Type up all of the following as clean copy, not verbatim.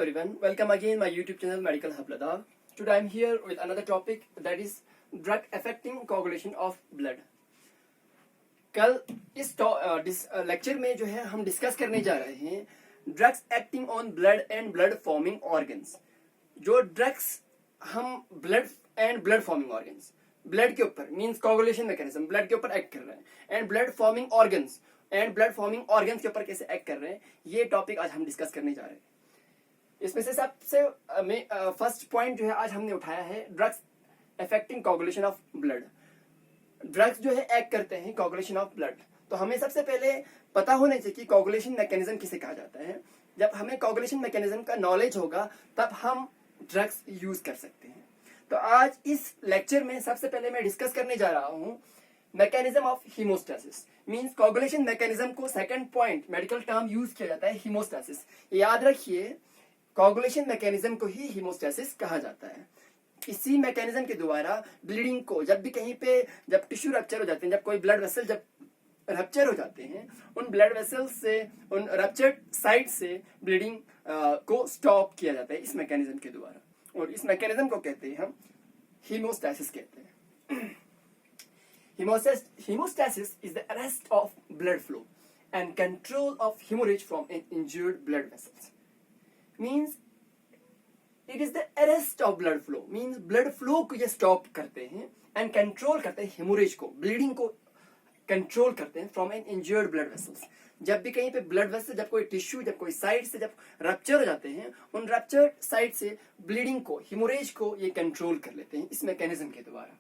everyone, welcome again my YouTube channel Medical Hub Ladakh. Today I am here with another topic that is drug affecting coagulation of blood. कल इस lecture में जो है हम discuss करने जा रहे हैं drugs acting on blood and blood forming organs. जो ड्रग्स हम blood and blood forming organs, blood के ऊपर मींस कोगुलेशन मैकेनिज्म हैं, ब्लड के ऊपर एक्ट कर रहे हैं एंड ब्लड फॉर्मिंग ऑर्गन्स के ऊपर कैसे एक्ट कर रहे हैं, ये टॉपिक आज हम डिस्कस करने जा रहे हैं. इसमें से सबसे फर्स्ट पॉइंट जो है आज हमने उठाया है drugs affecting coagulation of blood. Drugs जो है एक्ट करते हैं कोगुलेशन ऑफ ब्लड. तो हमें सबसे पहले पता होना चाहिए कि कोगुलेशन मैकेनिज्म किसे कहा जाता है. जब हमें कोगुलेशन मैकेनिज्म का नॉलेज होगा तब हम ड्रग्स यूज कर सकते हैं. तो आज इस लेक्चर में सबसे पहले मैं डिस्कस करने जा रहा हूं mechanism of haemostasis. Means coagulation mechanism को second point medical term use किया जाता है हीमोस्टेसिस. याद रखिए कोगुलेशन मैकेनिज्म को ही हीमोस्टेसिस कहा जाता है. इसी मैकेनिज्म के द्वारा ब्लीडिंग को जब भी कहीं पे जब टिश्यू रप्चर हो जाते हैं, जब कोई ब्लड वेसल जब रप्चर हो जाते हैं, उन ब्लड वेसल से उन रप्चर्ड साइड से ब्लीडिंग को स्टॉप किया जाता है इस मैकेनिज्म के द्वारा. और इस मैकेनिज्म को कहते हैं हम हीमोस्टेसिस कहते हैं. Hemostasis is the arrest of blood flow and control of hemorrhage from an injured blood vessels. Means it is the arrest of blood flow. Means blood flow को ये stop करते हैं and control करते हैं hemorrhage को, bleeding को control करते हैं from an injured blood vessels. जब भी कहीं पे ब्लड वेसल, जब कोई टिश्यू, जब कोई साइड से जब रप्चर हो जाते हैं, उन रप्चर्ड साइड से ब्लीडिंग को, हिमोरेज को ये कंट्रोल कर लेते हैं इस मैकेनिज्म के द्वारा.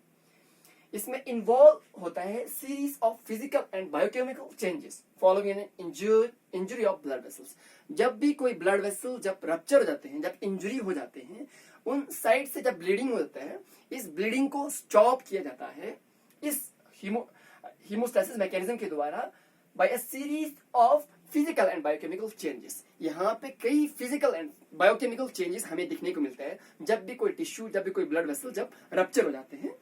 इसमें इन्वॉल्व होता है series of physical and biochemical changes following an injury of blood vessels. जब भी कोई ब्लड वेसल जब रप्चर हो जाते हैं, जब इंजरी हो जाते हैं, उन साइड से जब ब्लीडिंग होता है, इस ब्लीडिंग को स्टॉप किया जाता है इस हीमोस्टेसिस मैकेनिज्म के द्वारा by a series of physical and biochemical changes. यहाँ पे कई फिजिकल एंड बायोकेमिकल चेंजेस हमें दिखने को मिलता है जब भी कोई टिश्यू, जब भी कोई ब्लड वेसल जब रप्चर हो जाते हैं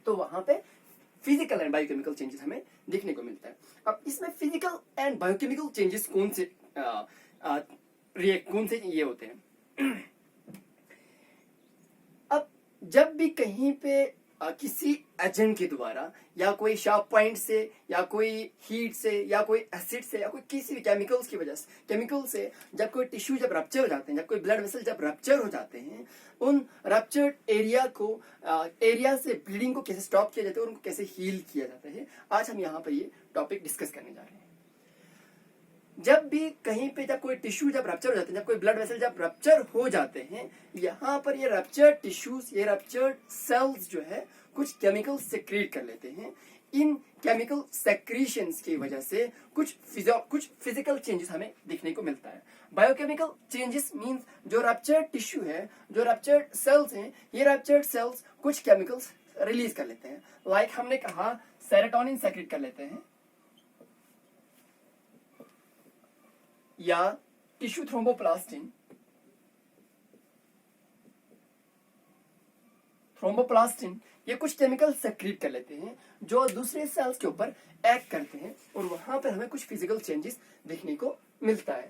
तो वहां पे फिजिकल एंड बायोकेमिकल चेंजेस हमें देखने को मिलता है. अब इसमें फिजिकल एंड बायोकेमिकल चेंजेस कौन से ये होते हैं. अब जब भी कहीं पे किसी एजेंट के द्वारा या कोई शार्प पॉइंट से या कोई हीट से या कोई एसिड से या कोई किसी भी केमिकल्स की वजह से, केमिकल से जब कोई टिश्यू जब रप्चर हो जाते हैं, जब कोई ब्लड वेसल जब रप्चर हो जाते हैं, उन रप्चर्ड एरिया से ब्लीडिंग को कैसे स्टॉप किया जाता है और उनको कैसे हील किया जाता है, आज हम यहाँ पर ये टॉपिक डिस्कस करने जा रहे हैं. जब भी कहीं पे जब कोई टिश्यू जब रप्चर हो जाते हैं, जब कोई ब्लड वेसल जब रप्चर हो जाते हैं, यहाँ पर ये रप्चर्ड टिश्यूज, ये रप्चर्ड सेल्स जो है कुछ केमिकल सेक्रेट कर लेते हैं. इन केमिकल सेक्रीशंस की वजह से कुछ फिजिकल चेंजेस हमें दिखने को मिलता है. बायोकेमिकल चेंजेस मींस जो रप्चर्ड टिश्यू है, जो रप्चर्ड सेल्स हैं, ये रप्चर्ड सेल्स कुछ केमिकल्स रिलीज कर लेते हैं. लाइक हमने कहा सेरोटोनिन सेक्रेट कर लेते हैं या टिश्यू थ्रोम्बोप्लास्टिन ये कुछ केमिकल सेक्रेट कर लेते हैं जो दूसरे सेल्स के ऊपर एक्ट करते हैं और वहां पर हमें कुछ फिजिकल चेंजेस देखने को मिलता है.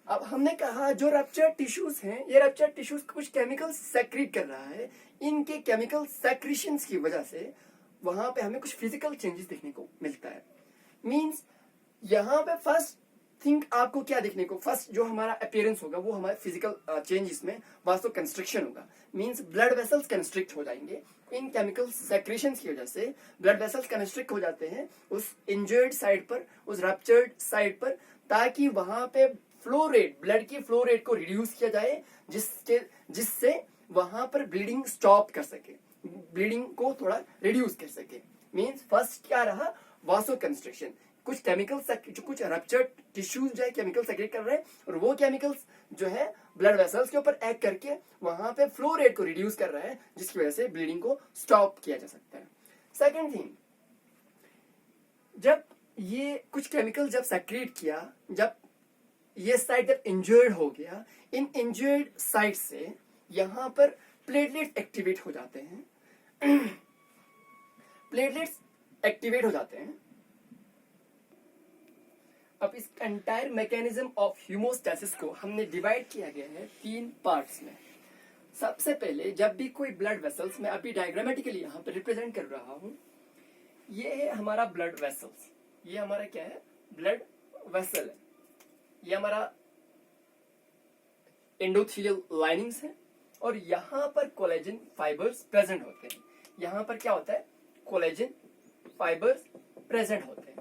अब हमने कहा जो रप्चर्ड टिश्यूज हैं, ये रप्चर्ड टिश्यूज कुछ केमिकल सेक्रेट कर रहा है. इनके केमिकल सेक्रेशंस की वजह से वहां पे हमें कुछ फिजिकल चेंजेस देखने को मिलता है. मींस यहाँ पे फर्स्ट थिंक आपको क्या देखने को, फर्स्ट जो हमारा अपीयरेंस होगा वो हमारे फिजिकल चेंजेस में वास्तव कंस्ट्रक्शन होगा. मींस ब्लड वेसल्स कंस्ट्रिक्ट हो जाएंगे. इन केमिकल सेक्रेशंस की वजह से ब्लड वेसल्स कंस्ट्रिक्ट हो जाते हैं उस इंजर्ड साइड पर, उस रप्चर्ड साइड पर, ताकि वहां पे फ्लो रेट, ब्लड की फ्लो रेट को रिड्यूस किया जाए जिससे वहां पर ब्लीडिंग स्टॉप कर सके, ब्लीडिंग को थोड़ा रिड्यूस कर सके. मींस फर्स्ट क्या रहा, वासो कंस्ट्रक्शन. कुछ केमिकल्स, कुछ रप्चर्ड टिश्यूज जो है केमिकल सेक्रेट कर रहे हैं और वो केमिकल्स जो है ब्लड वेसल्स के ऊपर एक्ट करके वहां पे फ्लो रेट को रिड्यूस कर रहा है जिसकी वजह से ब्लीडिंग को स्टॉप किया जा सकता है. सेकंड थिंग, जब ये कुछ केमिकल जब सेक्रेट किया, जब ये साइड जब इंजर्ड हो गया, इन इंजर्ड साइड से यहां पर प्लेटलेट्स एक्टिवेट हो जाते हैं. प्लेटलेट्स एक्टिवेट हो जाते हैं अब इस एंटायर मैकेनिज्म ऑफ हीमोस्टेसिस को हमने डिवाइड किया गया है 3 पार्ट्स में। सबसे पहले जब भी कोई ब्लड वेसल्स, मैं अभी डायग्रामेटिकली यहाँ पे रिप्रेजेंट कर रहा हूँ, ये है हमारा ब्लड वेसल्स, ये हमारा क्या है, ब्लड वेसल है, ये हमारा एंडोथेलियल लाइनिंग्स है, और यहाँ पर कोलेजन फाइबर्स प्रेजेंट होते हैं। यहाँ पर क्या होता है, कोलेजन फाइबर्स प्रेजेंट होते हैं।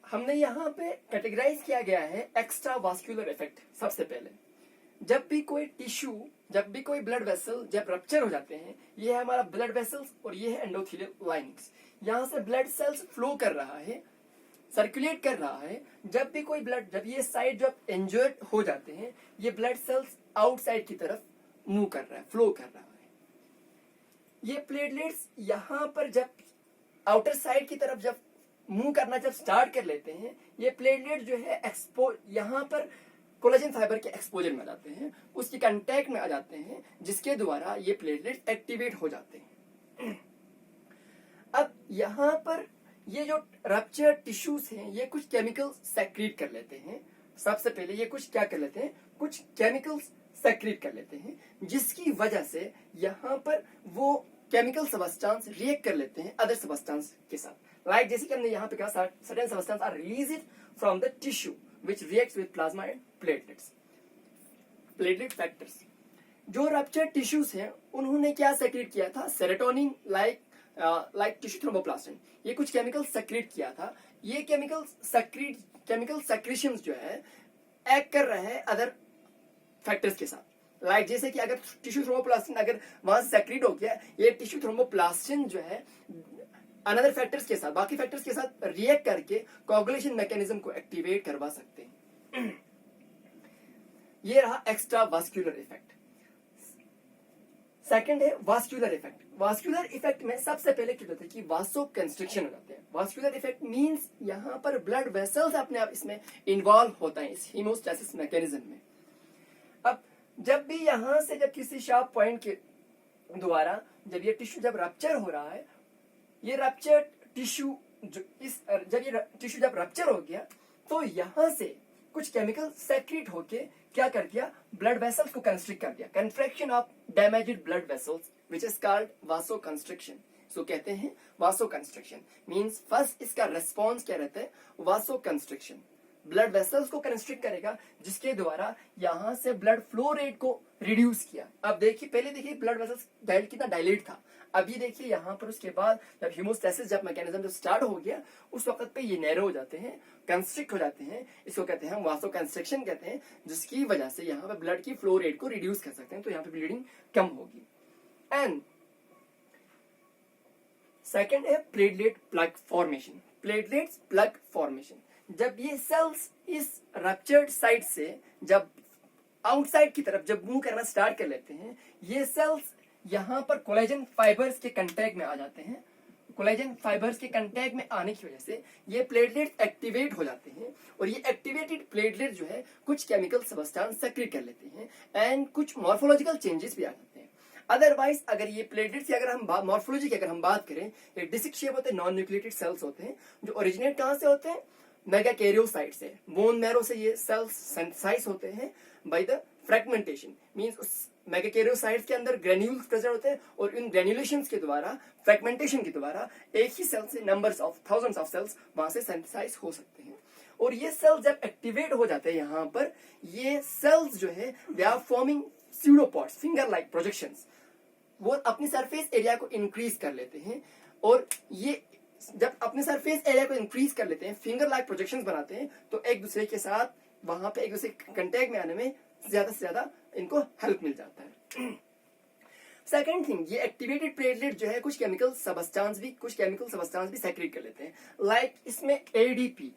हमने यहाँ पे कैटेगराइज किया गया है एक्स्ट्रा वास्कुलर इफेक्ट। सबसे पहले जब भी कोई टिश्यू, जब भी कोई ब्लड वेसल जब रप्चर हो जाते हैं, ये है हमारा ब्लड वेसल्स और ये है एंडोथेलियल लाइनिंग्स। यहाँ से ब्लड सेल्स फ्लो कर रहा है, सर्कुलेट कर रहा है। जब भी कोई ब्लड, जब ये साइड जब इंजर्ड हो जाते हैं, ये ब्लड सेल्स आउटसाइड की तरफ मूव कर रहा है, फ्लो कर रहा है। ये प्लेटलेट्स यहाँ पर जब आउटर साइड की तरफ जब मूव करना जब स्टार्ट कर लेते हैं, ये प्लेटलेट जो है यहाँ पर कोलेजन फाइबर के एक्सपोजर में आ जाते हैं, उसके कांटेक्ट में आ जाते हैं, जिसके द्वारा ये प्लेटलेट एक्टिवेट हो जाते हैं। अब यहाँ पर ये जो रप्चर टिश्यूज हैं, ये कुछ केमिकल्स सेक्रीट कर लेते हैं। सबसे पहले ये कुछ क्या कर लेते हैं, कुछ केमिकल्स सेक्रीट कर लेते हैं, जिसकी वजह से यहाँ पर वो केमिकल सबस्टेंस रिएक्ट कर लेते हैं अदर सबस्टेंस के साथ। लाइक जैसे कि हमने यहाँ पे कहा, certain substance are released from the tissue which reacts with plasma and platelets, platelet factors। जो रप्चर टिश्यूज हैं, उन्होंने क्या सेक्रेट किया था, सेरोटोनिन लाइक टिश्यू थ्रोम्बोप्लास्टिन, ये कुछ केमिकल सेक्रेट किया था। ये केमिकल सेक्रेशंस जो है एक्ट कर रहे हैं अदर फैक्टर्स के साथ। लाइक जैसे कि अगर टिश्यू थ्रोम्बोप्लास्टिन अगर वहां सेक्रेट हो गया, ये टिश्यू थ्रोम्बोप्लास्टिन जो है अनदर फैक्टर्स के साथ, बाकी फैक्टर्स के साथ रिएक्ट करके कोगुलेशन मैकेनिज्म को एक्टिवेट करवा सकते हैं। ये रहा एक्स्ट्रा वास्कुलर इफेक्ट। सेकंड है वास्कुलर इफेक्ट। वास्कुलर इफेक्ट में सबसे पहले क्या होता है कि वासो कंस्ट्रिक्शन हो जाते हैं। वास्कुलर इफेक्ट मींस यहाँ पर ब्लड वेसल्स अपने आप इसमें इन्वॉल्व होता है, इस हीमोस्टेसिस मैकेनिज्म में। अब जब भी यहाँ से जब किसी शार्प पॉइंट के द्वारा जब ये टिश्यू जब रप्चर हो रहा है, ये रप्चर टिश्यू जब ये टिश्यू जब रप्चर हो गया, तो यहां से कुछ केमिकल सेक्रेट होके क्या कर दिया, ब्लड वेसल्स को कंस्ट्रिक्ट कर दिया। Contraction of damaged blood vessels which is called वासो कंस्ट्रिक्शन। सो कहते हैं वासो कंस्ट्रिक्शन मींस फर्स्ट इसका रेस्पॉन्स क्या रहता है, वासो कंस्ट्रिक्शन। ब्लड वेसल्स को कंस्ट्रिक्ट करेगा, जिसके द्वारा यहां से ब्लड फ्लो रेट को रिड्यूस किया। अब देखिए, पहले देखिए ब्लड वेसल्स कितना डायलेट था, अभी देखिए यहाँ पर उसके बाद जब हीमोस्टेसिस जब मैकेनिज्म जब स्टार्ट हो गया, उस वक्त पे ये नैरो हो जाते हैं, कंस्ट्रिक्ट हो जाते हैं। इसको कहते हैं हम वासो कंस्ट्रिक्शन कहते हैं, जिसकी वजह से यहाँ पे ब्लड की फ्लो रेट को रिड्यूस कर सकते हैं, तो यहाँ पे ब्लीडिंग कम होगी। एंड सेकेंड है platelet plug formation. Platelets plug formation, जब ये सेल्स इस रप्चर्ड साइड से जब आउटसाइड की तरफ जब मूव करना स्टार्ट कर लेते हैं, ये सेल्स यहाँ पर कोलेजन फाइबर्स के कांटेक्ट में आ जाते हैं। कोलेजन फाइबर्स के कांटेक्ट में आने की वजह से ये प्लेटलेट एक्टिवेट हो जाते हैं, और ये एक्टिवेटेड प्लेटलेट जो है कुछ केमिकल सबस्टेंस सेक्रेट कर लेते हैं, एंड कुछ मॉर्फोलॉजिकल चेंजेस भी आ जाते हैं। अदरवाइज अगर ये प्लेटलेट्स की अगर हम मॉर्फोलॉजी की अगर हम बात करें, ये डिस्क शेप होते हैं, नॉन न्यूक्लिएटेड सेल्स होते हैं, जो ओरिजिनेट कहाँ से होते हैं, मेगाकैरियोसाइट से। बोन मैरो से ये सेल्स सिंथेसाइज होते हैं बाय द फ्रैगमेंटेशन, मींस उस मेगाकैरियोसाइट्स के अंदर ग्रेन्यूल्स प्रेजेंट होते हैं, और इन ग्रेन्युलेशंस के द्वारा, फ्रैगमेंटेशन के द्वारा एक ही सेल से numbers of thousands of cells वहां से सिंथेसाइज हो सकते हैं। और ये सेल्स जब एक्टिवेट हो जाते हैं, यहाँ पर ये सेल्स जो है they are forming pseudopods, finger like projections. वो अपनी सरफेस एरिया को इंक्रीज कर लेते हैं, और ये जब अपने सरफेस एरिया को इंक्रीज कर लेते हैं, फिंगर लाइक प्रोजेक्शंस बनाते हैं, तो एक दूसरे के साथ वहां पे एक दूसरे कंटेक्ट में आने में ज्यादा से ज्यादा इनको हेल्प मिल जाता है। सेकेंड थिंग, ये एक्टिवेटेड प्लेटलेट जो है कुछ केमिकल सबस्टेंस भी सेक्रेट कर लेते हैं। लाइक इसमें एडीपी,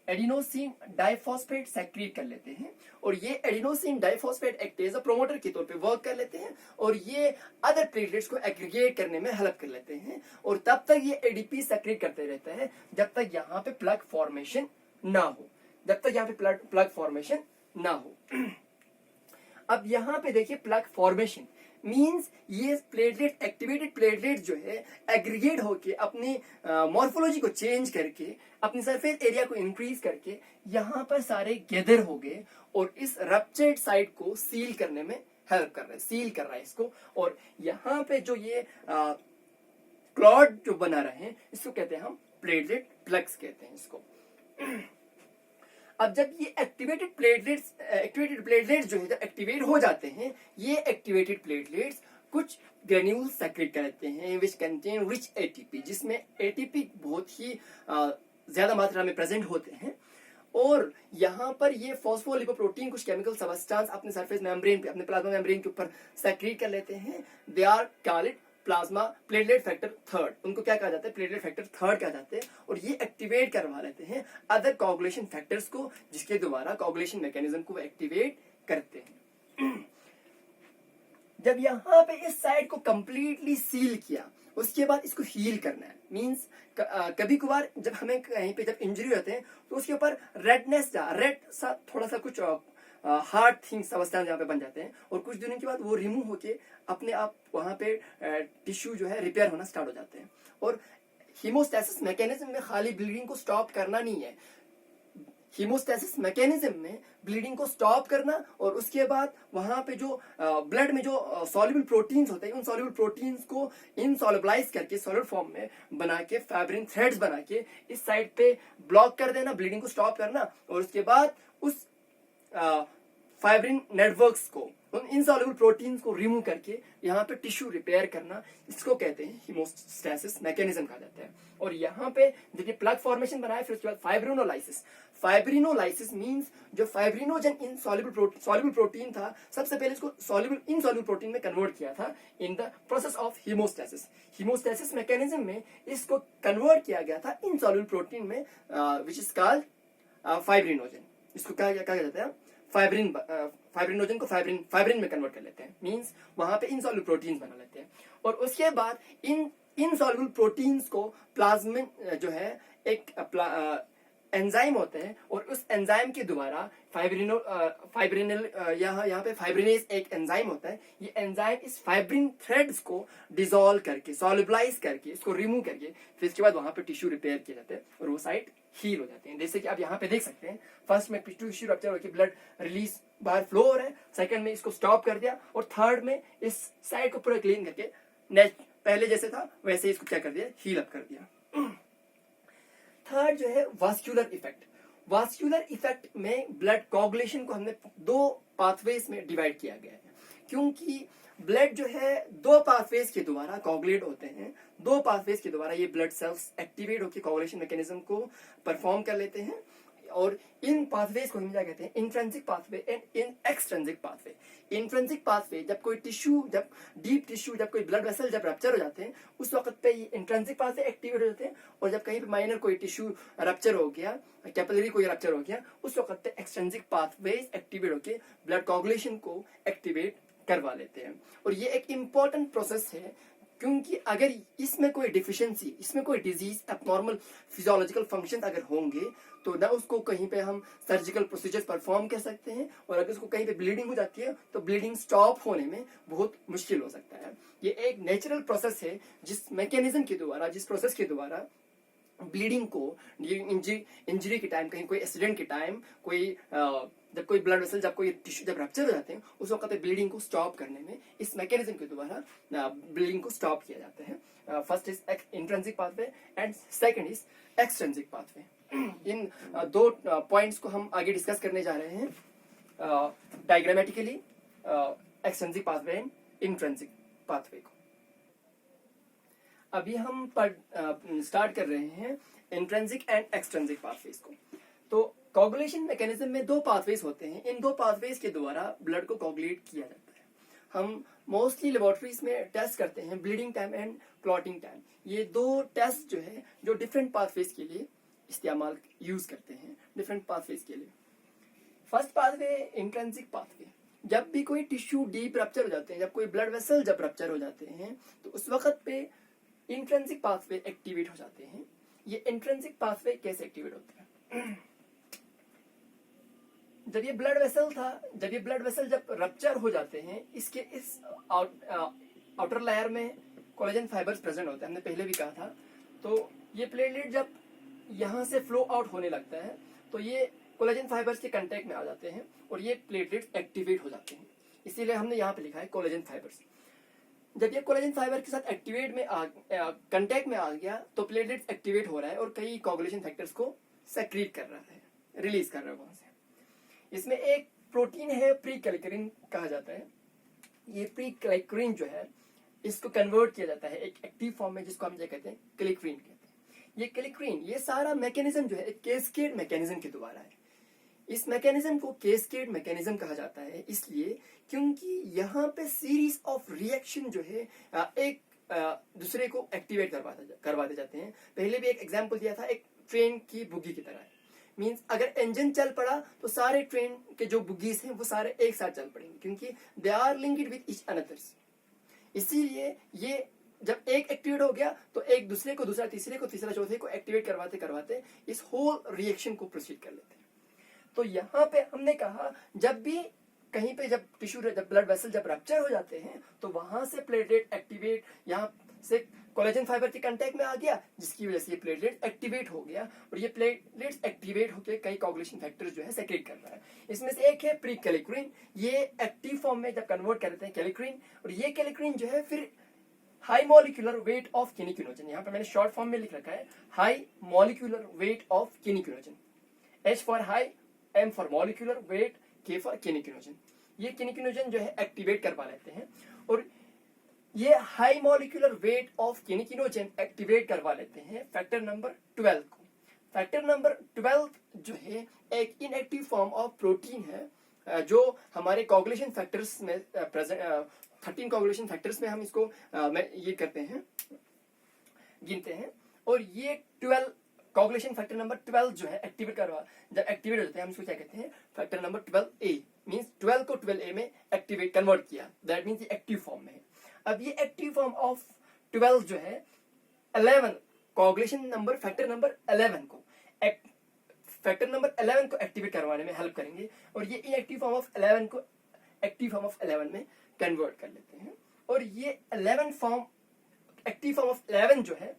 एडिनोसिन डाइफॉस्फेट सेक्रेट कर लेते हैं, और ये adenosine diphosphate act as a promoter के तौर पे वर्क कर लेते हैं, और ये अदर प्लेटलेट्स को एग्रीगेट करने में हेल्प कर लेते हैं। और तब तक ये एडीपी सेक्रेट करते रहता है जब तक यहाँ पे प्लग फॉर्मेशन ना हो, अब यहाँ पे देखिए प्लग फॉर्मेशन मींस ये प्लेटलेट, एक्टिवेटेड प्लेटलेट जो है एग्रीगेट होके अपनी मॉर्फोलॉजी को चेंज करके अपनी सरफेस एरिया को इंक्रीज करके यहाँ पर सारे गैदर हो गए और इस रप्चर्ड साइट को सील करने में हेल्प कर रहे हैं, सील कर रहा है इसको। और यहाँ पे जो ये क्लॉड जो बना रहे हैं इसको कहते हैं हम प्लेटलेट प्लग्स कहते हैं इसको। अब जब ये एक्टिवेटेड प्लेटलेट्स जो है जब एक्टिवेट हो जाते हैं, ये एक्टिवेटेड प्लेटलेट्स कुछ ग्रेन्यूल्स सेक्रेट करते हैं विच कंटेन रिच एटीपी, जिसमें एटीपी बहुत ही ज्यादा मात्रा में प्रेजेंट होते हैं। और यहाँ पर ये फॉस्फोलिपोप्रोटीन कुछ केमिकल सबस्टेंस अपने सरफेस मेम्ब्रेन पे, अपने प्लाज्मा मेम्ब्रेन के ऊपर सेक्रेट कर लेते हैं। They are called plasma platelet factor third, उनको क्या कहा जाता है, प्लेटलेट फैक्टर थर्ड कहा जाते हैं। और ये एक्टिवेट करवा लेते हैं अदर कोगुलेशन फैक्टर्स को, जिसके द्वारा कोगुलेशन मैकेनिज्म को एक्टिवेट करते हैं। जब यहाँ पे इस साइड को कंप्लीटली सील किया, उसके बाद इसको हील करना है। मींस कभी कभार जब हमें कहीं पे जब इंजरी होते हैं तो उसके ऊपर रेडनेस, रेड सा थोड़ा सा कुछ हार्ड थिंग्स सबस्टेंस यहाँ पे बन जाते हैं और कुछ दिनों के बाद वो रिमूव होके अपने आप वहाँ पे टिश्यू जो है रिपेयर होना स्टार्ट हो जाते हैं। और हीमोस्टैसिस मैकेनिज्म में खाली ब्लीडिंग को स्टॉप करना नहीं है, हीमोस्टैसिस मैकेनिज्म में ब्लीडिंग को स्टॉप करना और उसके बाद वहां पे जो ब्लड में जो सॉल्युबल प्रोटीन्स होते हैं, उन सॉल्युबल प्रोटीन्स को इनसॉल्युबलाइज करके सॉलिड फॉर्म में बना के फाइब्रिन थ्रेड्स बना के इस साइड पे ब्लॉक कर देना, ब्लीडिंग को स्टॉप करना। और उसके बाद उस फाइब्रिन नेटवर्क्स को, उन इनसॉल्युबल प्रोटीन्स को रिमूव करके यहाँ पे टिश्यू रिपेयर करना, इसको कहते हैं हीमोस्टैसिस मैकेनिज्म कहा जाता है। और यहाँ पे देखिए प्लग फॉर्मेशन बनाया, फिर उसके बाद फाइब्रिनोलाइसिस। फाइब्रिनोलाइसिस मींस जो फाइब्रिनोजन सॉल्युबल प्रोटीन था, सबसे पहले इसको इनसॉल्युबल प्रोटीन में कन्वर्ट किया था in the process of haemostasis. Haemostasis mechanism में इसको कन्वर्ट किया गया था इनसॉल्युबल प्रोटीन में, विच इज कॉल्ड फाइब्रिनोजन। इसको क्या जाता है, फाइब्रिनोजन को फाइब्रिन में कन्वर्ट कर लेते हैं। मींस वहां पे इनसॉल्युबल प्रोटीन्स बना लेते हैं। और उसके बाद इन इनसॉल्युबल प्रोटीन्स को प्लाज्मिन जो है एक एंजाइम होते हैं और उस एंजाइम के द्वारा फाइब्रिनल यहाँ पे फाइब्रिनेज एक एंजाइम होता है। ये एंजाइम इस फाइब्रिन थ्रेड्स को डिसॉल्व करके, सॉल्युबलाइज करके, इसको रिमूव करके फिर इसके बाद वहां पे टिश्यू रिपेयर किए जाते हैं और वो साइट हील हो जाते हैं। जैसे कि आप यहाँ पे देख सकते हैं, फर्स्ट में टिश्यू रप्चर होकर ब्लड रिलीज बाहर फ्लो हो रहा है, सेकंड में इसको स्टॉप कर दिया और थर्ड में इस साइड को पूरा क्लीन करके पहले जैसे था वैसे इसको क्या कर दिया, हील अप कर दिया। थर्ड जो है वास्कुलर इफेक्ट। वास्कुलर इफेक्ट में ब्लड कोगुलेशन को हमने दो पाथवेज में डिवाइड किया गया है, क्योंकि ब्लड जो है दो पाथवेज के द्वारा कोगुलेट होते हैं। दो पाथवेज के द्वारा ये ब्लड सेल्स एक्टिवेट होकर कोगुलेशन मैकेनिज्म को परफॉर्म कर लेते हैं। और इन पाथवेज को हम क्या कहते हैं, intrinsic pathway and in extrinsic pathway. Intrinsic pathway जब कोई टिश्यू, जब डीप टिश्यू, जब कोई ब्लड वेसल जब रप्चर हो जाते हैं उस वक्त पे ये इंट्रिंसिक पाथवे एक्टिवेट हो जाते हैं। और जब कहीं पे माइनर कोई टिश्यू रप्चर हो गया, कैपिलरी कोई रप्चर हो गया, उस वक्त पे एक्सट्रिंसिक पाथवेज एक्टिवेट होकर ब्लड कोगुलेशन को एक्टिवेट करवा लेते हैं। और ये एक इंपॉर्टेंट प्रोसेस है, क्योंकि अगर इसमें कोई डिफिशियंसी, इसमें कोई डिजीज, एबनॉर्मल फिजियोलॉजिकल फंक्शन अगर होंगे तो ना उसको कहीं पे हम सर्जिकल प्रोसीजर्स परफॉर्म कर सकते हैं, और अगर उसको कहीं पे ब्लीडिंग हो जाती है तो ब्लीडिंग स्टॉप होने में बहुत मुश्किल हो सकता है। ये एक नेचुरल प्रोसेस है जिस मैकेनिज्म के द्वारा, जिस प्रोसेस के द्वारा ब्लीडिंग को इंजरी के टाइम, कहीं कोई एक्सीडेंट के टाइम, कोई जब कोई ब्लड वेसल, जब कोई टिश्यू जब रप्चर हो जाते हैं उस वक्त ब्लीडिंग को स्टॉप करने में इस मैकेनिज्म के द्वारा ब्लीडिंग को स्टॉप किया जाता है। First is intrinsic pathway and second is extrinsic pathway. इन दो पॉइंट्स को हम आगे डिस्कस करने जा रहे हैं diagrammatically, extrinsic pathway and intrinsic pathway को। अभी हम स्टार्ट कर रहे हैं इंट्रिंसिक एंड एक्सट्रिंसिक पाथवेज को। तो कोगुलेशन मैकेनिज्म में दो पाथवेज होते हैं। इन दो पाथवेज के द्वारा ब्लड को कोगुलेट किया जाता है। हम मोस्टली लेबोरेटरीज में टेस्ट करते हैं bleeding time and clotting time. ये दो टेस्ट जो है जो डिफरेंट पाथवेज के लिए इस्तेमाल यूज करते हैं, डिफरेंट पाथवेज के लिए। First pathway intrinsic pathway. जब भी कोई टिश्यू डीप रप्चर हो जाते हैं, जब कोई ब्लड वेसल जब रप्चर हो जाते हैं तो उस वक्त पे इंट्रिंसिक पाथवे एक्टिवेट हो जाते हैं। ये इंट्रिंसिक पाथवे कैसे एक्टिवेट होते हैं? जब ये ब्लड वेसल था, जब ये ब्लड वेसल जब रप्चर हो जाते हैं, इसके इस आउटर लेयर में कोलेजन फाइबर्स प्रेजेंट होते हैं, हमने पहले भी कहा था। तो ये प्लेटलेट जब यहाँ से फ्लो आउट होने लगता है तो ये कोलेजन फाइबर्स के कांटेक्ट में आ जाते हैं और ये प्लेटलेट्स एक्टिवेट हो जाते हैं। इसीलिए हमने यहाँ पे लिखा है कोलेजन फाइबर्स। जब ये कोलेजन फाइबर के साथ एक्टिवेट में कांटेक्ट में आ गया तो प्लेटलेट्स एक्टिवेट हो रहा है और कई कोगुलेशन फैक्टर्स को सेक्रीट कर रहा है, रिलीज कर रहा है वहां से। इसमें एक प्रोटीन है प्री कैलिक्रिन कहा जाता है। ये प्री कैलिक्रिन जो है इसको कन्वर्ट किया जाता है एक एक्टिव फॉर्म में, जिसको हम क्या कहते हैं, कैलिक्रिन कहते हैं। ये कैलिक्रिन, ये सारा मैकेनिज्म जो है एक कैस्केड मैकेनिज्म के द्वारा है। इस मैकेनिज्म को कैस्केड मैकेनिज्म कहा जाता है इसलिए क्योंकि यहाँ पे सीरीज ऑफ रिएक्शन जो है एक दूसरे को एक्टिवेट करवाते जाते हैं। पहले भी एक एग्जांपल दिया था, एक ट्रेन की बुगी की तरह है। मींस अगर इंजन चल पड़ा तो सारे ट्रेन के जो बुगीज हैं वो सारे एक साथ चल पड़ेंगे क्योंकि they are linked with each anothers. इसीलिए ये जब एक एक्टिवेट हो गया तो एक दूसरे को दूसरा, तीसरे को तीसरा, चौथे को एक्टिवेट करवाते करवाते इस होल रिएक्शन को प्रोसीड कर लेते हैं। तो यहाँ पे हमने कहा जब भी कहीं पे जब टिश्यू, जब ब्लड वेसल जब रप्चर हो जाते हैं तो वहां से प्लेटलेट एक्टिवेट, यहाँ से कोलेजन फाइबर के कांटेक्ट में आ गया जिसकी वजह से ये प्लेटलेट एक्टिवेट हो गया और ये प्लेटलेट्स एक्टिवेट होकर कई कोगुलेशन फैक्टर्स जो है सेक्रेट कर रहा है। इसमें से एक है प्री कैलिक्रिन, ये एक्टिव फॉर्म में जब कन्वर्ट कर देते हैं कैलिक्रिन, और ये कैलिक्रिन जो है फिर high molecular weight of kininogen, यहाँ पे मैंने शॉर्ट फॉर्म में लिख रखा है high molecular weight of kininogen, H for high, M for molecular weight, K for kininogen. ये किनिकिनोजन जो है एक्टिवेट करवा लेते हैं और ये high molecular weight of kininogen activate करवा लेते हैं फैक्टर नंबर 12 को। फैक्टर नंबर 12 जो है एक इनएक्टिव फॉर्म ऑफ प्रोटीन है जो हमारे कोगुलेशन फैक्टर्स में प्रेजेंट 13 कोगुलेशन फैक्टर्स में हम इसको ये करते हैं, गिनते हैं। और ये 12 कोगुलेशन फैक्टर नंबर 12 जो है एक्टिवेट करवा, जब एक्टिवेट हो जाते हैं हम इसको क्या कहते हैं, फैक्टर नंबर 12A। मींस 12 को 12A में एक्टिवेट कन्वर्ट किया, दैट मींस ये एक्टिव फॉर्म में है। अब ये एक्टिव फॉर्म ऑफ 12 जो है 11 कोगुलेशन नंबर फैक्टर नंबर 11 को फैक्टर नंबर 11 को एक्टिवेट करवाने में हेल्प करेंगे और ये इनएक्टिव फॉर्म ऑफ 11 को एक्टिव फॉर्म ऑफ 11 में कन्वर्ट कर लेते हैं। और ये 11 फॉर्म, एक्टिव फॉर्म ऑफ 11 जो है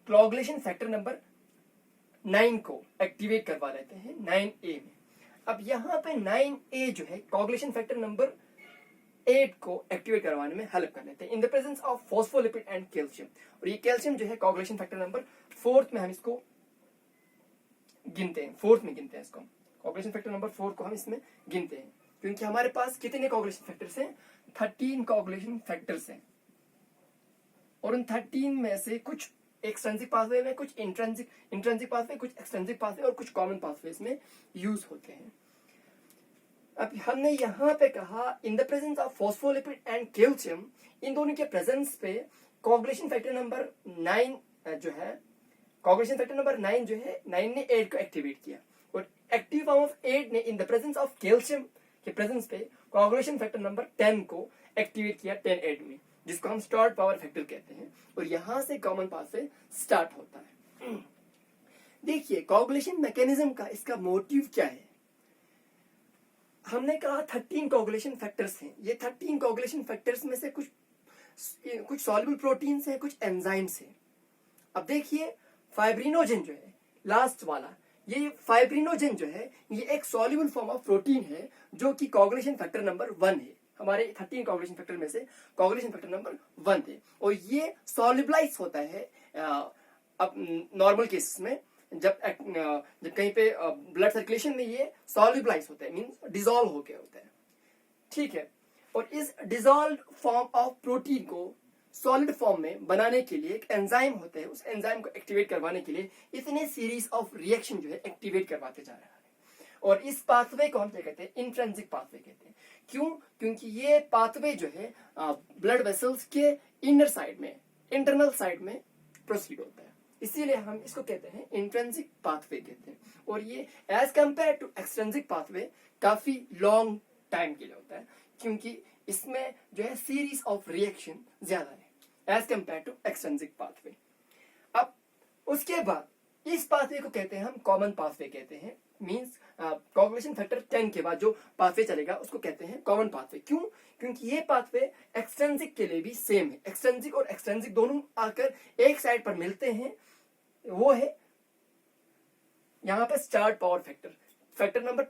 कोगुलेशन फैक्टर नंबर 9 को एक्टिवेट करवा लेते हैं 9A में। अब यहाँ पे 9A जो है कोगुलेशन फैक्टर नंबर 8 को एक्टिवेट करवाने में हेल्प कर लेते हैं इन the presence of phospholipid and calcium. और ये कैल्शियम जो है कोगुलेशन फैक्टर नंबर 4 में हम इसको गिनते हैं, 4 में गिनते हैं इसको, कोगुलेशन फैक्टर नंबर 4 को हम इसमें गिनते हैं क्योंकि हमारे पास कितने कोगुलेशन फैक्टर्स हैं, 13 कोगुलेशन फैक्टर्स हैं और उन 13 में से कुछ एक्सट्रिंसिक पाथवे में, कुछ इंट्रिंसिक पाथवे, कुछ एक्सट्रिंसिक पाथवे और कुछ कॉमन पाथवेज में यूज होते हैं। अब हमने यहाँ पे कहा in the presence of phospholipid and calcium, इन दोनों के प्रेजेंस पे कोगुलेशन फैक्टर नंबर 9 जो है, कोगुलेशन फैक्टर नंबर 9 जो है 9 ने 8 को एक्टिवेट किया और एक्टिव फॉर्म ऑफ 8 ने इन द प्रेजेंस ऑफ कैल्शियम के प्रेजेंस पे कोगुलेशन फैक्टर नंबर 10 को एक्टिवेट किया 10-8 में, जिसको हम स्टार्ट पावर फैक्टर कहते हैं और यहां से कॉमन पाथवे स्टार्ट होता है। देखिए कोगुलेशन मैकेनिज्म का इसका मोटिव क्या है। हमने कहा 13 कोगुलेशन फैक्टर्स हैं। ये 13 कोगुलेशन फैक्टर्स में से कुछ सॉल्युबल प्रोटीन्स हैं, कुछ एंजाइम्स हैं। अब देखिए फाइब्रिनोजन जो है लास्ट वाला, ये फाइब्रिनोजन जो है ये एक सॉल्युबल फॉर्म ऑफ प्रोटीन है जो कि कोगुलेशन फैक्टर नंबर 1 है। हमारे 13 कोगुलेशन फैक्टर में से कोगुलेशन फैक्टर नंबर 1 थे और ये सॉल्युबलाइज होता है अब नॉर्मल केसेस में, जब कहीं पे ब्लड सर्कुलेशन में ये सॉल्युबलाइज होता है, मींस डिसॉल्व होके होता है, ठीक है। और इस डिसॉल्व फॉर्म ऑफ प्रोटीन को सॉलिड फॉर्म में बनाने के लिए एक एंजाइम होता है, उस एंजाइम को एक्टिवेट करवाने के लिए इतने सीरीज ऑफ रिएक्शन जो है एक्टिवेट करवाते जा रहा है। और इस पाथवे को हम क्या कहते हैं, इंट्रिंसिक पाथवे कहते हैं। क्यों? क्योंकि ये पाथवे जो है ब्लड वेसल्स के इनर साइड में, इंटरनल साइड में प्रोसीड होता है, इसीलिए हम इसको कहते हैं इंट्रिंसिक पाथवे कहते हैं। और ये as compare to extrinsic pathway काफी लॉन्ग टाइम के लिए होता है क्योंकि इसमें जो है सीरीज ऑफ रिएक्शन ज्यादा है as compare to extrinsic pathway. अब उसके बाद इस पाथवे को कहते हैं हम कॉमन पाथवे कहते हैं, मींस कोगुलेशन फैक्टर 10 के बाद जो पाथवे चलेगा उसको कहते हैं कॉमन पाथवे। क्यों? क्योंकि ये पाथवे एक्सट्रिंसिक के लिए भी सेम है। एक्सट्रिंसिक और एक्सट्रिंसिक दोनों आकर एक साइड पर मिलते हैं, वो है यहाँ पे start power factor, factor number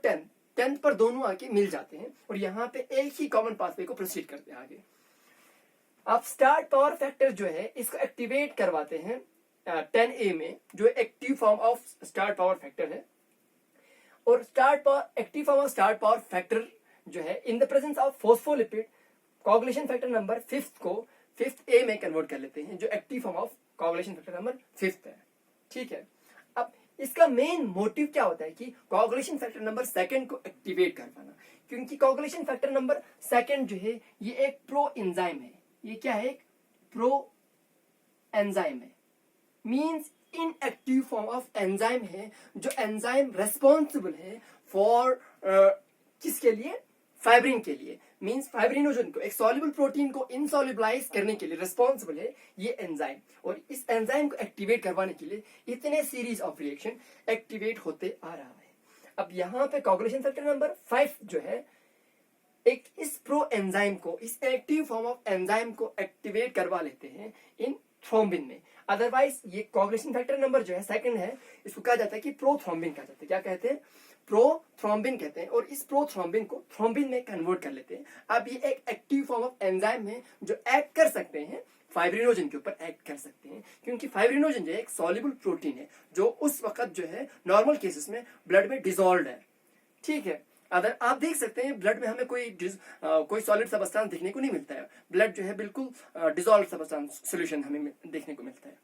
10 पर दोनों आके मिल जाते हैं और यहाँ पे एक ही कॉमन पाथवे को प्रोसीड करते हैं आगे। अब स्टार्ट पावर फैक्टर जो है इसको एक्टिवेट करवाते हैं 10A में, जो active form of start power factor है। और active form of start power factor जो है in the presence of phospholipid coagulation factor number 5 को 5A में कन्वर्ट कर लेते हैं, जो active form of coagulation factor number 5 है। ठीक है, अब इसका मेन मोटिव क्या होता है कि कोगुलेशन फैक्टर नंबर 2 को एक्टिवेट करवाना, क्योंकि कोगुलेशन फैक्टर नंबर 2 जो है ये एक प्रो एंजाइम है। ये क्या है? एक प्रो एंजाइम है, means inactive form of enzyme है, जो एंजाइम रेस्पॉन्सिबल है फॉर किसके लिए? फाइब्रिन के लिए। मींस फाइब्रिनोजन को, एक सॉल्युबल प्रोटीन को इनसॉल्युबलाइज करने के लिए रिस्पॉन्सिबल है ये एंजाइम। और इस एंजाइम को एक्टिवेट करवाने के लिए इतने सीरीज ऑफ रिएक्शन एक्टिवेट होते आ रहा है। अब यहाँ पे कोगुलेशन फैक्टर नंबर 5 जो है एक इस प्रो एंजाइम को, इस एक्टिव फॉर्म ऑफ एंजाइम को एक्टिवेट करवा लेते हैं इन थ्रोम्बिन में। अदरवाइज ये कोगुलेशन फैक्टर नंबर जो है 2 है, इसको कहा जाता है कि प्रोथ्रोम्बिन कहा जाता है। क्या कहते हैं? प्रोथ्रोम्बिन कहते हैं। और इस प्रोथ्रोम्बिन को थ्रोम्बिन में कन्वर्ट कर लेते हैं। अब ये एक एक्टिव फॉर्म ऑफ एंजाइम है जो एक्ट कर सकते हैं फाइब्रिनोजन के ऊपर, एक्ट कर सकते हैं, क्योंकि फाइब्रिनोजन जो है एक सॉल्युबल प्रोटीन है जो उस वक्त जो है नॉर्मल केसेस में ब्लड में डिसॉल्व है। ठीक है, अगर आप देख सकते हैं ब्लड में हमें कोई सॉलिड सबस्टेंस दिखने को नहीं मिलता है। ब्लड जो है बिल्कुल डिसॉल्व सबस्टेंस सॉल्यूशन हमें देखने को मिलता है।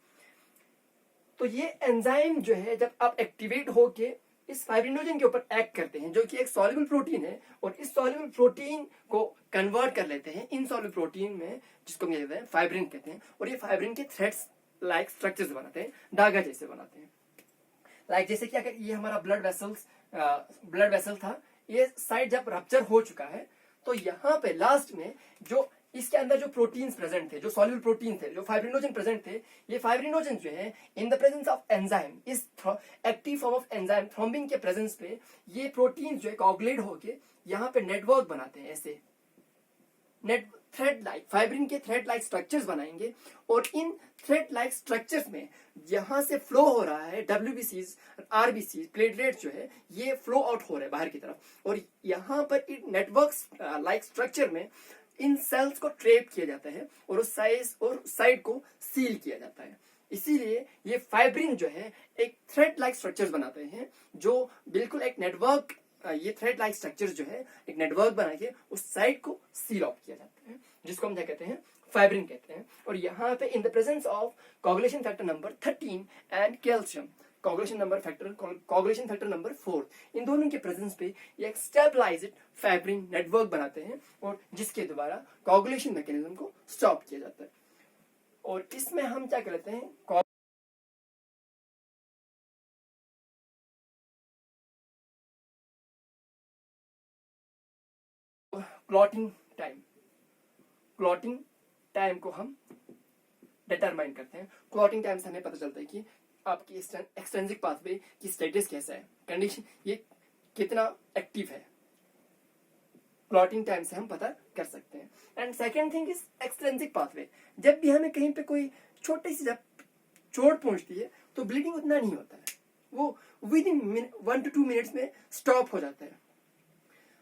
तो ये एंजाइम जो है जब आप एक्टिवेट होके इस फाइब्रिनोजन के ऊपर एक्ट करते हैं, जो कि एक सॉल्युबल प्रोटीन है, और इस सॉल्युबल प्रोटीन को कन्वर्ट कर लेते हैं इनसॉल्युबल प्रोटीन में, जिसको हम कहते हैं फाइब्रिन कहते हैं। और ये फाइब्रिन के थ्रेड्स लाइक स्ट्रक्चर्स बनाते हैं, धागा जैसे बनाते हैं। लाइक जैसे कि अगर ये हमारा ब्लड वेसल था, ये साइड जब रप्चर हो चुका है तो यहाँ पे लास्ट में जो इसके अंदर जो प्रोटीन्स प्रेजेंट थे, जो सॉल्युबल प्रोटीन थे, जो फाइब्रिनोजन प्रेजेंट थे, ये फाइब्रिनोजन जो है in the presence of enzyme, इस active form of enzyme thrombin के प्रेजेंस पे ये प्रोटीन जो है कोगुलेट होके यहाँ पे नेटवर्क बनाते हैं। ऐसे थ्रेड लाइक, फाइब्रिन के थ्रेड लाइक स्ट्रक्चर्स बनाएंगे। और इन थ्रेड लाइक स्ट्रक्चर्स में यहां से फ्लो हो रहा है WBCs, RBCs, प्लेटलेट जो है ये फ्लो आउट हो रहे हैं बाहर की तरफ। और यहाँ पर इन नेटवर्क लाइक स्ट्रक्चर में इन सेल्स को ट्रैप किया जाता है और उस साइड को सील किया जाता है। इसीलिए ये फाइब्रिन जो है एक थ्रेड लाइक स्ट्रक्चर्स बनाते हैं, जो बिल्कुल एक नेटवर्क, ये थ्रेड लाइक स्ट्रक्चर जो है एक नेटवर्क बना के उस साइड को सील ऑफ किया जाता है, जिसको हम क्या कहते हैं? फाइब्रिन कहते हैं। और यहाँ पे इन the presence of coagulation factor number 13 and calcium, coagulation factor number 4, इन दोनों के प्रेजेंस पे ये एक स्टेबलाइज्ड फाइब्रिन नेटवर्क बनाते हैं और जिसके द्वारा कोगुलेशन मैकेनिज्म को स्टॉप किया जाता है। और इसमें हम क्या कहते हैं? क्लॉटिंग टाइम को हम डिटरमाइन करते हैं। क्लॉटिंग टाइम से हमें पता चलता है कि आपकी एक्सट्रिंसिक पाथवे की स्टेटस कैसा है, कंडीशन ये कितना एक्टिव है। क्लॉटिंग टाइम से हम पता कर सकते हैं। And second thing is extrinsic pathway. जब भी हमें कहीं पे कोई छोटी सी जब चोट पहुंचती है तो ब्लीडिंग उतना नहीं होता है, वो विद इन 1 to 2 मिनट्स में स्टॉप हो जाता है।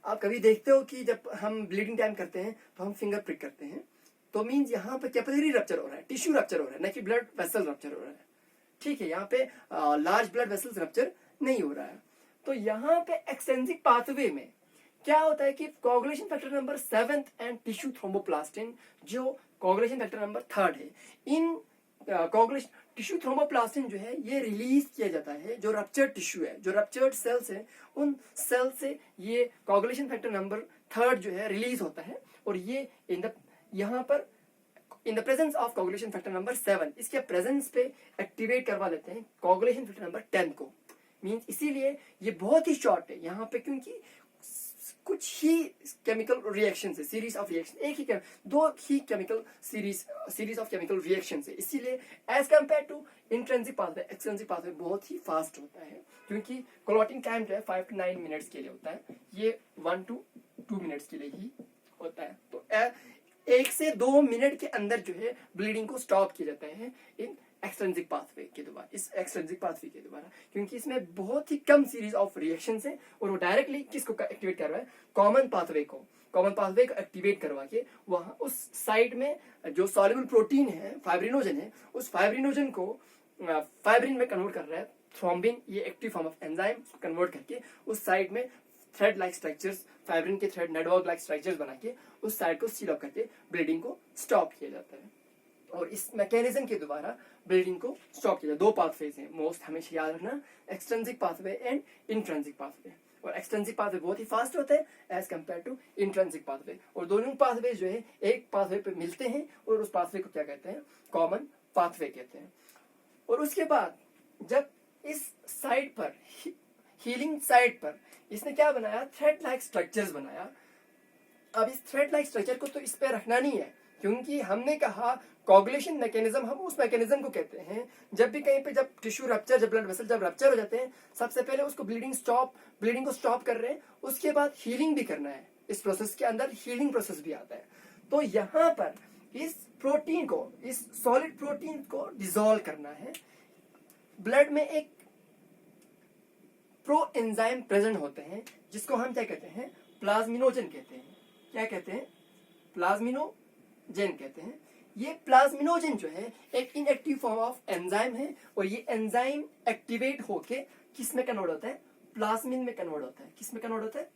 आप कभी देखते हो कि जब हम ब्लीडिंग टाइम करते हैं तो हम फिंगर प्रिक करते हैं, तो मीन्स यहाँ पे कैपिलरी रप्चर हो रहा है, टिश्यू रप्चर हो रहा है, न कि ब्लड वेसल रप्चर हो रहा है। ठीक है, यहाँ पे लार्ज ब्लड वेसल्स रप्चर नहीं हो रहा है। तो यहाँ पे एक्सट्रिंसिक पाथवे में क्या होता है कि coagulation factor number 7 and tissue thromboplastin, जो कोगुलेशन फैक्टर नंबर 3 है, इन कोगुलेशन टिश्यू थ्रोम्बोप्लास्टिन जो है ये रिलीज किया जाता है। जो रप्चर्ड टिश्यू है, जो रप्चर्ड सेल्स है, उन सेल से ये कोगुलेशन फैक्टर नंबर 3 जो है रिलीज होता है। और ये यहाँ पर इन the presence of coagulation factor number 7, इसके प्रेजेंस पे एक्टिवेट करवा लेते हैं कोगुलेशन फैक्टर नंबर 10 को। मींस इसीलिए ये बहुत ही शॉर्ट है यहाँ पे, क्योंकि कुछ ही केमिकल रिएक्शन है, सीरीज ऑफ रिएक्शन, एक ही दो ही chemical series of chemical reaction है। इसीलिए as compare to intrinsic pathway extrinsic pathway बहुत ही फास्ट होता है, क्योंकि क्लॉटिंग टाइम जो है 5 to 9 मिनट्स के लिए होता है, ये 1 to 2 मिनट्स के लिए ही होता है। तो 1 से 2 मिनट के अंदर जो है ब्लीडिंग को स्टॉप किया जाता है इन एक्सट्रिंसिक पाथवे के द्वारा, इस एक्सट्रिंसिक पाथवे के द्वारा, क्योंकि इसमें बहुत ही कम सीरीज ऑफ रिएक्शंस है और वो डायरेक्टली किसको एक्टिवेट कर रहा है, कॉमन पाथवे को एक्टिवेट करवा के वहां उस साइड में जो सॉल्युबल प्रोटीन है, फाइब्रिनोजन है, उस फाइब्रिनोजन को फाइब्रिन में कन्वर्ट कर रहा है, थ्रोम्बिन ये active form of enzyme convert करके उस साइड में थ्रेड लाइक स्ट्रक्चर्स, फाइब्रिन के थ्रेड नेटवर्क लाइक स्ट्रक्चर्स बना के उस साइड को सील अप करके ब्लीडिंग को स्टॉप किया जाता है। और इस मैकेनिज्म के द्वारा ब्लीडिंग को स्टॉप किया जाता है। 2 पाथवेज हैं मोस्ट, हमेशा याद रखना, extrinsic pathway and intrinsic pathway. और एक्सट्रिंसिक पाथवे बहुत ही फास्ट होता है as compare to intrinsic pathway, और दोनों पाथवे जो है एक पाथवे पे मिलते हैं और उस पाथवे को क्या कहते हैं, कॉमन पाथवे कहते हैं। और उसके बाद जब इस साइड पर, हीलिंग साइड पर इसने क्या बनाया, थ्रेड लाइक स्ट्रक्चर्स बनाया। अब इस थ्रेड लाइक स्ट्रक्चर को तो इस पे रखना नहीं है, क्योंकि हमने कहा कोगुलेशन मैकेनिज्म, हम उस मैकेनिज्म को कहते हैं जब भी कहीं पे जब टिश्यू रप्चर, जब ब्लड वेसल जब रप्चर हो जाते हैं, सबसे पहले उसको ब्लीडिंग को स्टॉप कर रहे हैं, उसके बाद हीलिंग भी करना है। इस प्रोसेस के अंदर हीलिंग प्रोसेस भी आता है। तो यहाँ पर इस प्रोटीन को, इस सॉलिड प्रोटीन को डिसॉल्व करना है। ब्लड में एक प्रो एंजाइम प्रेजेंट होते हैं जिसको हम क्या कहते हैं, प्लाज्मिनोजन कहते हैं। क्या कहते हैं, प्लाज्मिनोजन कहते हैं। ये प्लाज्मिनोजन जो है एक इनएक्टिव फॉर्म ऑफ एंजाइम है, और ये एंजाइम एक्टिवेट होके किस में कन्वर्ट होता है, प्लाज्मिन में कन्वर्ट होता है। किस में कन्वर्ट होता है,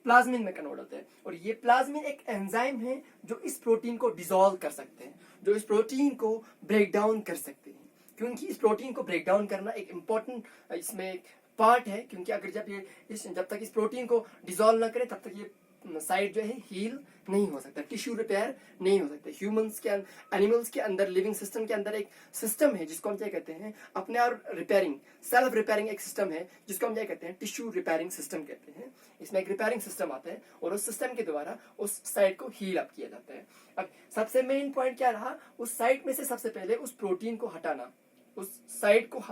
प्लाज्मिन में कन्वर्ट होता है। और ये प्लाज्मिन एक एंजाइम है जो इस प्रोटीन को डिसॉल्व कर सकते हैं, जो इस प्रोटीन को ब्रेक डाउन कर सकते हैं, क्योंकि इस प्रोटीन को ब्रेक डाउन करना एक इम्पोर्टेंट इसमें एक पार्ट है। क्योंकि अगर जब तक इस प्रोटीन को डिसॉल्व ना करे तब तक ये साइड जो है हील नहीं हो सकता, टिश्यू रिपेयर नहीं हो सकता। ह्यूमंस के, एनिमल्स के अंदर, लिविंग सिस्टम के अंदर एक सिस्टम है जिसको हम क्या कहते हैं, अपने आप रिपेयरिंग, सेल्फ रिपेयरिंग एक सिस्टम है जिसको हम क्या कहते हैं, टिश्यू रिपेयरिंग सिस्टम कहते हैं। इसमें एक रिपेयरिंग सिस्टम आता है और उस सिस्टम के द्वारा उस साइड को हील अप किया जाता है। अब सबसे मेन पॉइंट क्या रहा, उस साइड में से सबसे पहले उस प्रोटीन को हटाना, उस साइड को,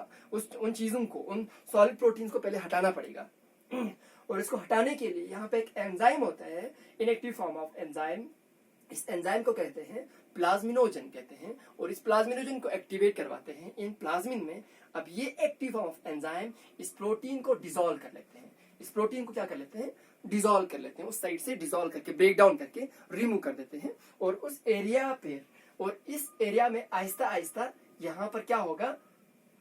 उन चीजों को, उन सॉलिड प्रोटीन्स को पहले हटाना पड़ेगा। और इसको हटाने के लिए यहाँ पे एक एंजाइम होता है, इनएक्टिव फॉर्म ऑफ एंजाइम। इस एंजाइम को कहते हैं प्लाज्मिनोजन कहते हैं, और इस प्लाज्मिनोजन को एक्टिवेट करवाते हैं इन प्लाज्मिन में। अब ये एक्टिव फॉर्म ऑफ एंजाइम इस प्रोटीन को डिसॉल्व कर लेते हैं, इस प्रोटीन को क्या कर लेते हैं, डिसॉल्व कर लेते हैं, उस साइड से डिसॉल्व करके, ब्रेक डाउन करके रिमूव कर देते हैं। और उस एरिया पे, और इस एरिया में आहिस्ता आहिस्ता यहाँ पर क्या होगा,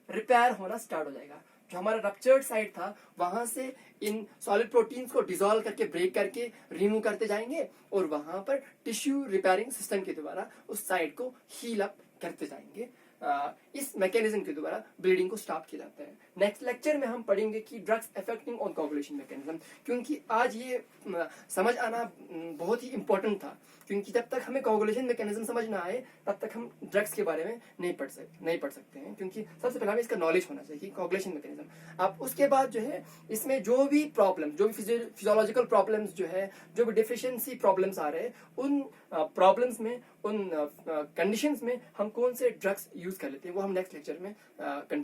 रिपेयर होना स्टार्ट हो जाएगा। जो हमारा रप्चर्ड साइड था वहां से इन सॉलिड प्रोटीन्स को डिसॉल्व करके, ब्रेक करके रिमूव करते जाएंगे, और वहां पर टिश्यू रिपेयरिंग सिस्टम के द्वारा उस साइड को हील अप करते जाएंगे। इस मैकेनिज्म के द्वारा ब्लीडिंग को स्टॉप किया जाता है। नेक्स्ट लेक्चर में हम पढ़ेंगे कि drugs affecting on coagulation mechanism, क्योंकि आज ये समझ आना बहुत ही इंपॉर्टेंट था, क्योंकि जब तक हमें कोगुलेशन मैकेनिज्म समझ ना आए तब तक हम ड्रग्स के बारे में नहीं पढ़ सकते हैं, क्योंकि सबसे पहले हमें इसका नॉलेज होना चाहिए कोगुलेशन मैकेनिज्म। अब उसके बाद जो है इसमें जो भी प्रॉब्लम, जो भी फिजियोलॉजिकल प्रॉब्लम्स जो है, जो भी डिफिशियंसी प्रॉब्लम्स आ रहे हैं, उन प्रॉब्लम्स में, उन कंडीशंस में हम कौन से ड्रग्स यूज कर लेते हैं, वो हम नेक्स्ट लेक्चर में